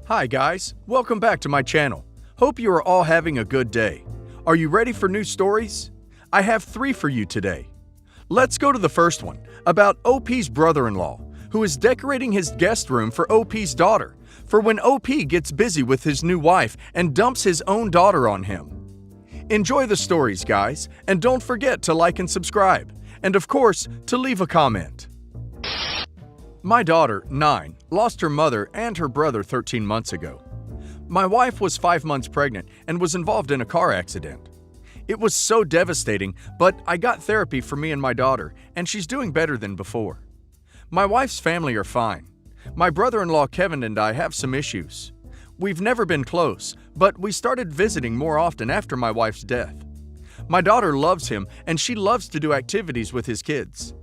Hi guys, welcome back to my channel. Hope you are all having a good day. Are you ready for new stories? I have 3 for you today. Let's go to the first one, about OP's brother-in-law, who is decorating his guest room for OP's daughter, for when OP gets busy with his new wife and dumps his own daughter on him. Enjoy the stories, guys, and don't forget to like and subscribe, and of course, to leave a comment. My daughter, 9, lost her mother and her brother 13 months ago. My wife was 5 months pregnant and was involved in a car accident. It was so devastating, but I got therapy for me and my daughter, and she's doing better than before. My wife's family are fine. My brother-in-law Kevin and I have some issues. We've never been close, but we started visiting more often after my wife's death. My daughter loves him, and she loves to do activities with his kids.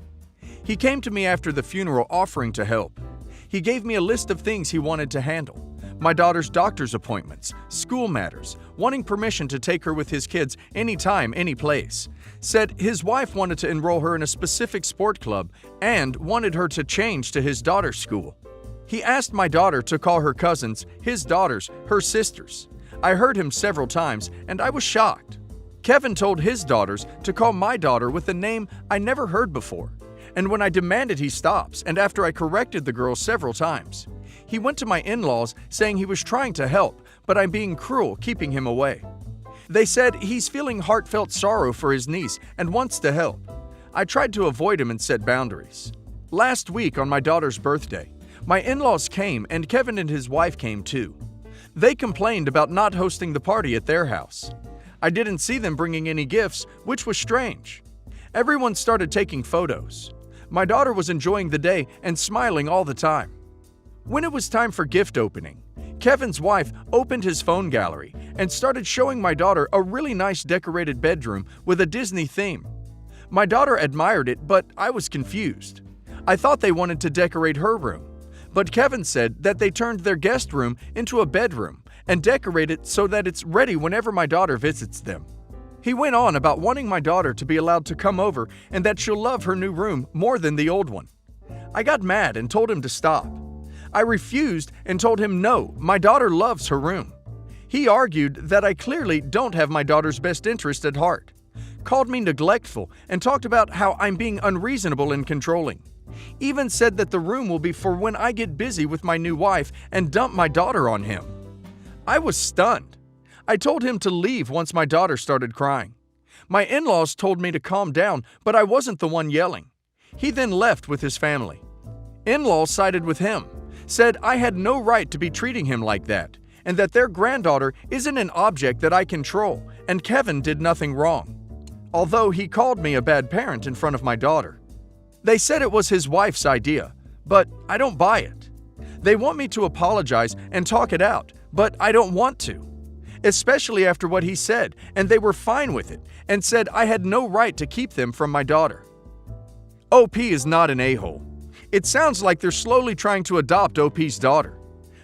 He came to me after the funeral offering to help. He gave me a list of things he wanted to handle. My daughter's doctor's appointments, school matters, wanting permission to take her with his kids anytime, any place. Said his wife wanted to enroll her in a specific sport club and wanted her to change to his daughter's school. He asked my daughter to call her cousins, his daughters, her sisters. I heard him several times and I was shocked. Kevin told his daughters to call my daughter with a name I never heard before. And when I demanded he stops, and after I corrected the girl several times, he went to my in-laws saying he was trying to help, but I'm being cruel keeping him away. They said he's feeling heartfelt sorrow for his niece and wants to help. I tried to avoid him and set boundaries. Last week on my daughter's birthday, my in-laws came and Kevin and his wife came too. They complained about not hosting the party at their house. I didn't see them bringing any gifts, which was strange. Everyone started taking photos. My daughter was enjoying the day and smiling all the time. When it was time for gift opening, Kevin's wife opened his phone gallery and started showing my daughter a really nice decorated bedroom with a Disney theme. My daughter admired it, but I was confused. I thought they wanted to decorate her room, but Kevin said that they turned their guest room into a bedroom and decorate it so that it's ready whenever my daughter visits them. He went on about wanting my daughter to be allowed to come over and that she'll love her new room more than the old one. I got mad and told him to stop. I refused and told him no, my daughter loves her room. He argued that I clearly don't have my daughter's best interest at heart, called me neglectful, and talked about how I'm being unreasonable and controlling. Even said that the room will be for when I get busy with my new wife and dump my daughter on him. I was stunned. I told him to leave once my daughter started crying. My in-laws told me to calm down, but I wasn't the one yelling. He then left with his family. In-laws sided with him, said I had no right to be treating him like that, and that their granddaughter isn't an object that I control, and Kevin did nothing wrong. Although he called me a bad parent in front of my daughter. They said it was his wife's idea, but I don't buy it. They want me to apologize and talk it out, but I don't want to. Especially after what he said, and they were fine with it, and said I had no right to keep them from my daughter. OP is not an a-hole. It sounds like they're slowly trying to adopt OP's daughter.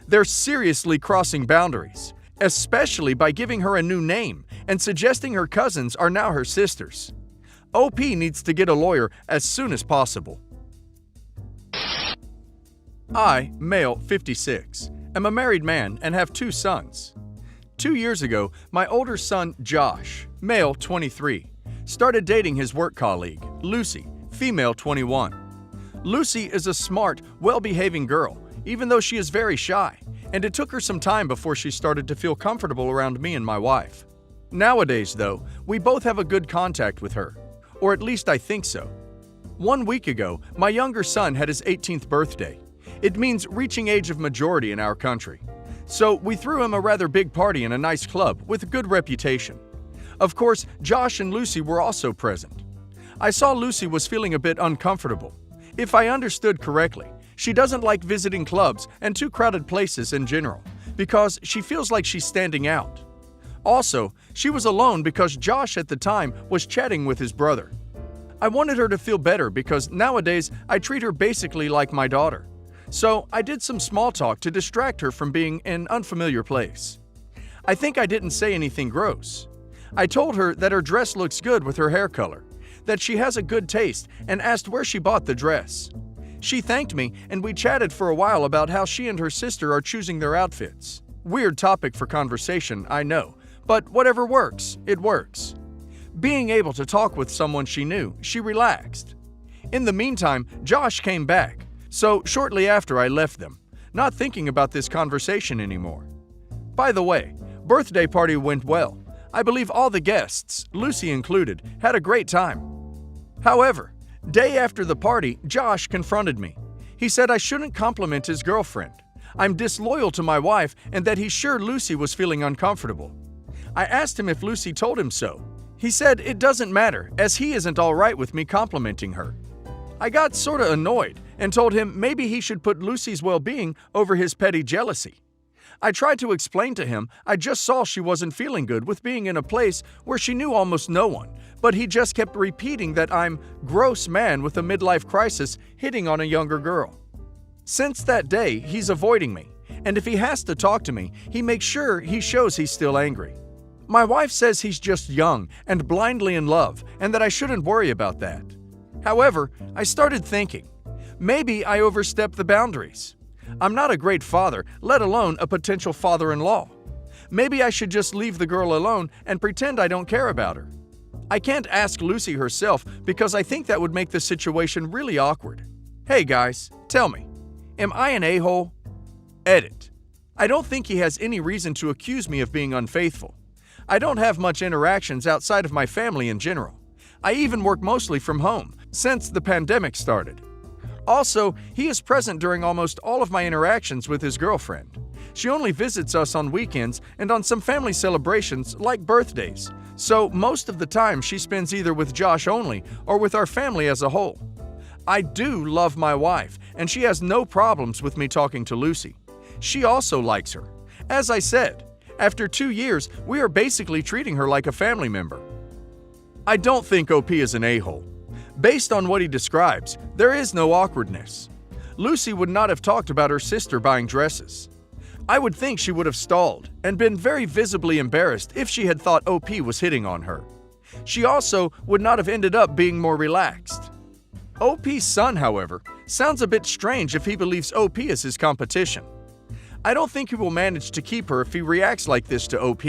They're seriously crossing boundaries, especially by giving her a new name and suggesting her cousins are now her sisters. OP needs to get a lawyer as soon as possible. I, male 56, am a married man and have 2 sons. 2 years ago, my older son, Josh, male 23, started dating his work colleague, Lucy, female 21. Lucy is a smart, well-behaving girl, even though she is very shy, and it took her some time before she started to feel comfortable around me and my wife. Nowadays, though, we both have a good contact with her, or at least I think so. 1 week ago, my younger son had his 18th birthday. It means reaching age of majority in our country. So we threw him a rather big party in a nice club with a good reputation. Of course, Josh and Lucy were also present. I saw Lucy was feeling a bit uncomfortable. If I understood correctly, she doesn't like visiting clubs and too crowded places in general, because she feels like she's standing out. Also, she was alone because Josh at the time was chatting with his brother. I wanted her to feel better because nowadays I treat her basically like my daughter. So I did some small talk to distract her from being in an unfamiliar place. I think I didn't say anything gross. I told her that her dress looks good with her hair color, that she has a good taste, and asked where she bought the dress. She thanked me, and we chatted for a while about how she and her sister are choosing their outfits. Weird topic for conversation, I know, but whatever works, it works. Being able to talk with someone she knew, she relaxed. In the meantime, Josh came back, so shortly after I left them, not thinking about this conversation anymore. By the way, birthday party went well. I believe all the guests, Lucy included, had a great time. However, day after the party, Josh confronted me. He said I shouldn't compliment his girlfriend. I'm disloyal to my wife and that he's sure Lucy was feeling uncomfortable. I asked him if Lucy told him so. He said it doesn't matter, as he isn't all right with me complimenting her. I got sorta annoyed and told him maybe he should put Lucy's well-being over his petty jealousy. I tried to explain to him I just saw she wasn't feeling good with being in a place where she knew almost no one, but he just kept repeating that I'm gross man with a midlife crisis hitting on a younger girl. Since that day, he's avoiding me, and if he has to talk to me, he makes sure he shows he's still angry. My wife says he's just young and blindly in love and that I shouldn't worry about that. However, I started thinking, maybe I overstepped the boundaries. I'm not a great father, let alone a potential father-in-law. Maybe I should just leave the girl alone and pretend I don't care about her. I can't ask Lucy herself because I think that would make the situation really awkward. Hey guys, tell me, am I an a-hole? Edit. I don't think he has any reason to accuse me of being unfaithful. I don't have much interactions outside of my family in general. I even work mostly from home since the pandemic started. Also, he is present during almost all of my interactions with his girlfriend. She only visits us on weekends and on some family celebrations like birthdays, so most of the time she spends either with Josh only or with our family as a whole. I do love my wife, and she has no problems with me talking to Lucy. She also likes her. As I said, after 2 years, we are basically treating her like a family member. I don't think OP is an a-hole. Based on what he describes, there is no awkwardness. Lucy would not have talked about her sister buying dresses. I would think she would have stalled and been very visibly embarrassed if she had thought OP was hitting on her. She also would not have ended up being more relaxed. OP's son, however, sounds a bit strange if he believes OP is his competition. I don't think he will manage to keep her if he reacts like this to OP.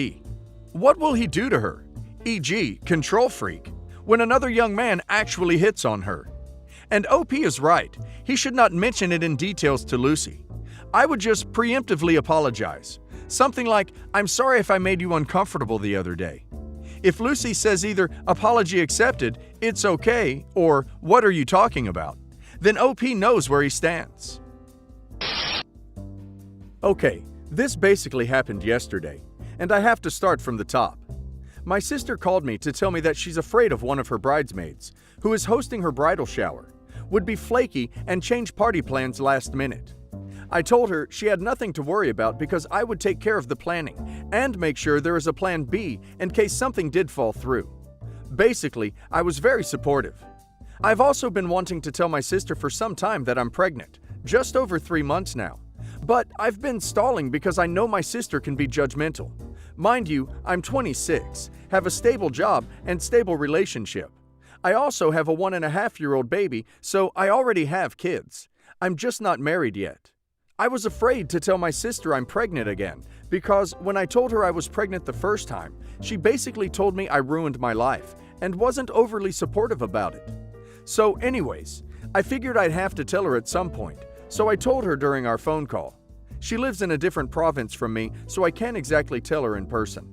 What will he do to her, e.g., control freak, when another young man actually hits on her? And OP is right, he should not mention it in details to Lucy. I would just preemptively apologize. Something like, I'm sorry if I made you uncomfortable the other day. If Lucy says either apology accepted, it's okay, or what are you talking about, then OP knows where he stands. Okay, this basically happened yesterday, and I have to start from the top. My sister called me to tell me that she's afraid of one of her bridesmaids, who is hosting her bridal shower, would be flaky and change party plans last minute. I told her she had nothing to worry about because I would take care of the planning and make sure there is a plan B in case something did fall through. Basically, I was very supportive. I've also been wanting to tell my sister for some time that I'm pregnant, just over 3 months now. But I've been stalling because I know my sister can be judgmental. Mind you, I'm 26, have a stable job and stable relationship. I also have a 1.5-year-old baby, so I already have kids. I'm just not married yet. I was afraid to tell my sister I'm pregnant again because when I told her I was pregnant the first time, she basically told me I ruined my life and wasn't overly supportive about it. So anyways, I figured I'd have to tell her at some point, so I told her during our phone call. She lives in a different province from me, so I can't exactly tell her in person.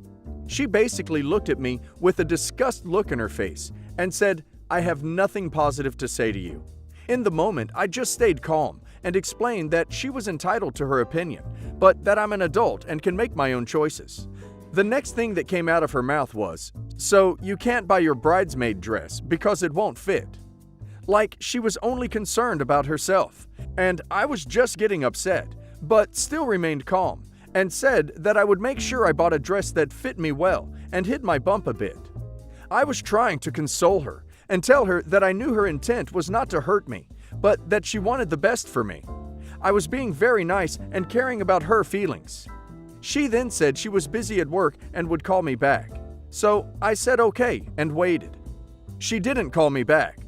She basically looked at me with a disgust look in her face and said, I have nothing positive to say to you. In the moment, I just stayed calm and explained that she was entitled to her opinion, but that I'm an adult and can make my own choices. The next thing that came out of her mouth was, so you can't buy your bridesmaid dress because it won't fit. Like she was only concerned about herself, and I was just getting upset, but still remained calm and said that I would make sure I bought a dress that fit me well and hid my bump a bit. I was trying to console her and tell her that I knew her intent was not to hurt me, but that she wanted the best for me. I was being very nice and caring about her feelings. She then said she was busy at work and would call me back. So I said okay and waited. She didn't call me back.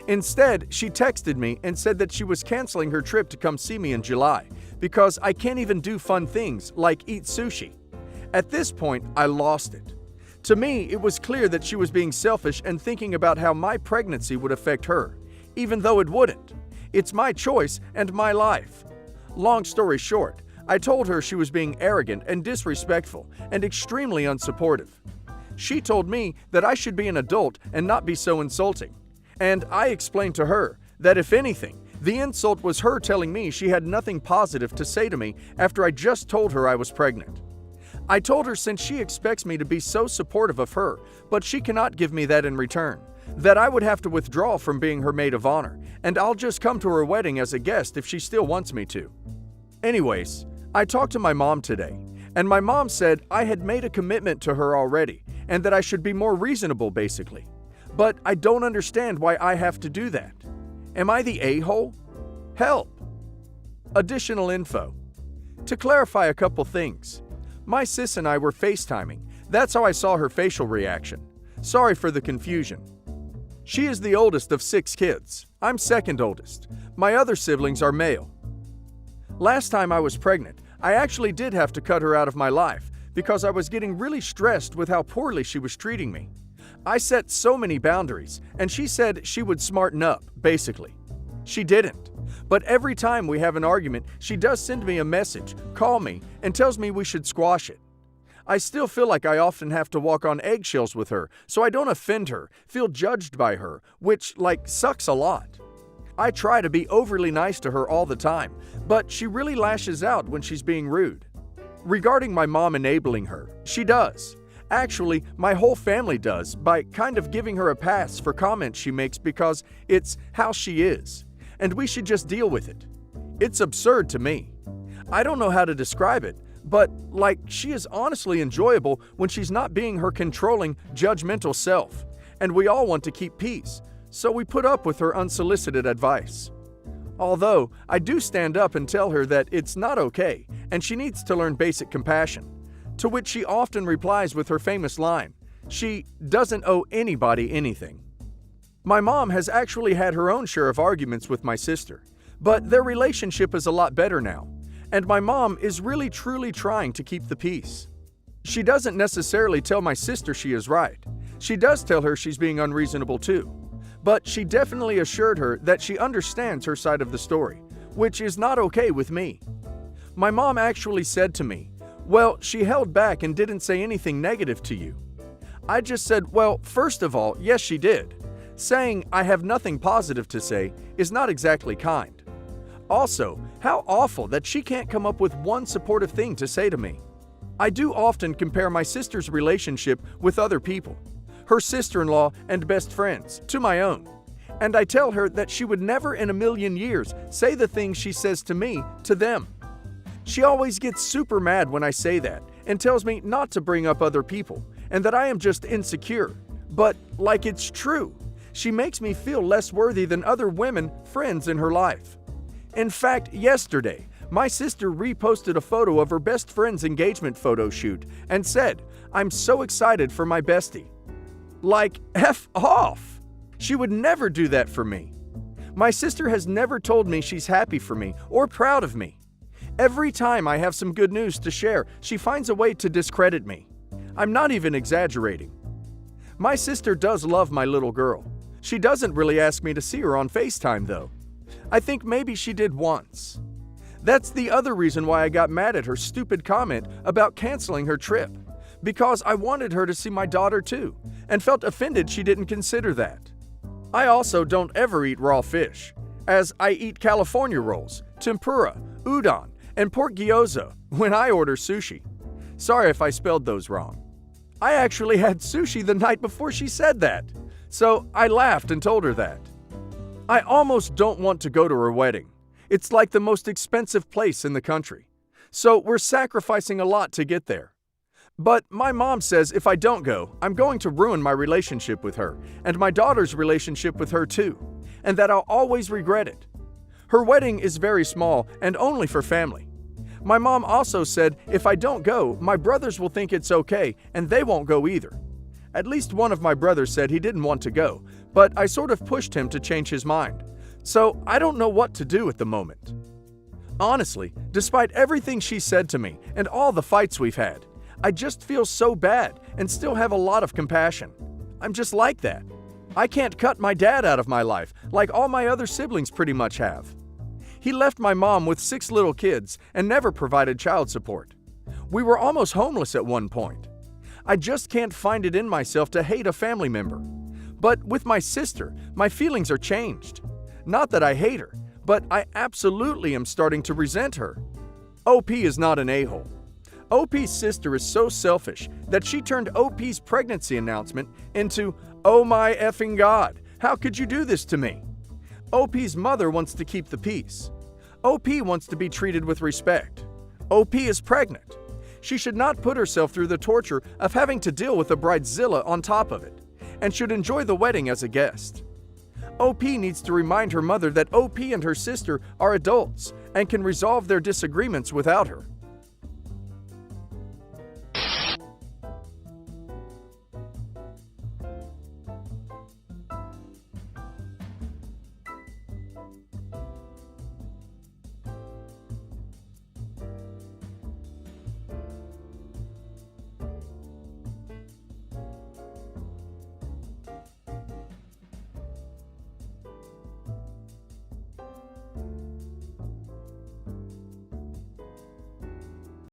Instead, she texted me and said that she was canceling her trip to come see me in July because I can't even do fun things like eat sushi. At this point, I lost it. To me, it was clear that she was being selfish and thinking about how my pregnancy would affect her, even though it wouldn't. It's my choice and my life. Long story short, I told her she was being arrogant and disrespectful and extremely unsupportive. She told me that I should be an adult and not be so insulting. And I explained to her that if anything, the insult was her telling me she had nothing positive to say to me after I just told her I was pregnant. I told her since she expects me to be so supportive of her, but she cannot give me that in return, that I would have to withdraw from being her maid of honor, and I'll just come to her wedding as a guest if she still wants me to. Anyways, I talked to my mom today, and my mom said I had made a commitment to her already, and that I should be more reasonable basically. But I don't understand why I have to do that. Am I the a-hole? Help! Additional info. To clarify a couple things. My sis and I were FaceTiming. That's how I saw her facial reaction. Sorry for the confusion. She is the oldest of 6 kids. I'm second oldest. My other siblings are male. Last time I was pregnant, I actually did have to cut her out of my life because I was getting really stressed with how poorly she was treating me. I set so many boundaries, and she said she would smarten up, basically. She didn't. But every time we have an argument, she does send me a message, call me, and tells me we should squash it. I still feel like I often have to walk on eggshells with her, so I don't offend her, feel judged by her, which, sucks a lot. I try to be overly nice to her all the time, but she really lashes out when she's being rude. Regarding my mom enabling her, she does. Actually, my whole family does, by kind of giving her a pass for comments she makes because it's how she is, and we should just deal with it. It's absurd to me. I don't know how to describe it, but she is honestly enjoyable when she's not being her controlling, judgmental self, and we all want to keep peace, so we put up with her unsolicited advice. Although, I do stand up and tell her that it's not okay, and she needs to learn basic compassion. To which she often replies with her famous line, she doesn't owe anybody anything. My mom has actually had her own share of arguments with my sister, but their relationship is a lot better now, and my mom is really truly trying to keep the peace. She doesn't necessarily tell my sister she is right. She does tell her she's being unreasonable too, but she definitely assured her that she understands her side of the story, which is not okay with me. My mom actually said to me, well, she held back and didn't say anything negative to you. I just said, well, first of all, yes, she did. Saying I have nothing positive to say is not exactly kind. Also, how awful that she can't come up with one supportive thing to say to me. I do often compare my sister's relationship with other people, her sister-in-law and best friends, to my own. And I tell her that she would never in a million years say the things she says to me to them. She always gets super mad when I say that and tells me not to bring up other people and that I am just insecure. But it's true. She makes me feel less worthy than other women, friends in her life. In fact, yesterday, my sister reposted a photo of her best friend's engagement photo shoot and said, I'm so excited for my bestie. F off! She would never do that for me. My sister has never told me she's happy for me or proud of me. Every time I have some good news to share, she finds a way to discredit me. I'm not even exaggerating. My sister does love my little girl. She doesn't really ask me to see her on FaceTime though. I think maybe she did once. That's the other reason why I got mad at her stupid comment about canceling her trip. Because I wanted her to see my daughter too, and felt offended she didn't consider that. I also don't ever eat raw fish, as I eat California rolls, tempura, udon, and pork gyoza when I order sushi. Sorry if I spelled those wrong. I actually had sushi the night before she said that, so I laughed and told her that. I almost don't want to go to her wedding. It's like the most expensive place in the country, so we're sacrificing a lot to get there. But my mom says if I don't go, I'm going to ruin my relationship with her and my daughter's relationship with her too, and that I'll always regret it. Her wedding is very small and only for family. My mom also said if I don't go, my brothers will think it's okay and they won't go either. At least one of my brothers said he didn't want to go, but I sort of pushed him to change his mind. So I don't know what to do at the moment. Honestly, despite everything she said to me and all the fights we've had, I just feel so bad and still have a lot of compassion. I'm just like that. I can't cut my dad out of my life like all my other siblings pretty much have. He left my mom with 6 little kids and never provided child support. We were almost homeless at one point. I just can't find it in myself to hate a family member. But with my sister, my feelings are changed. Not that I hate her, but I absolutely am starting to resent her. OP is not an a-hole. OP's sister is so selfish that she turned OP's pregnancy announcement into, "Oh my effing God, how could you do this to me?" OP's mother wants to keep the peace. OP wants to be treated with respect. OP is pregnant. She should not put herself through the torture of having to deal with a bridezilla on top of it, and should enjoy the wedding as a guest. OP needs to remind her mother that OP and her sister are adults and can resolve their disagreements without her.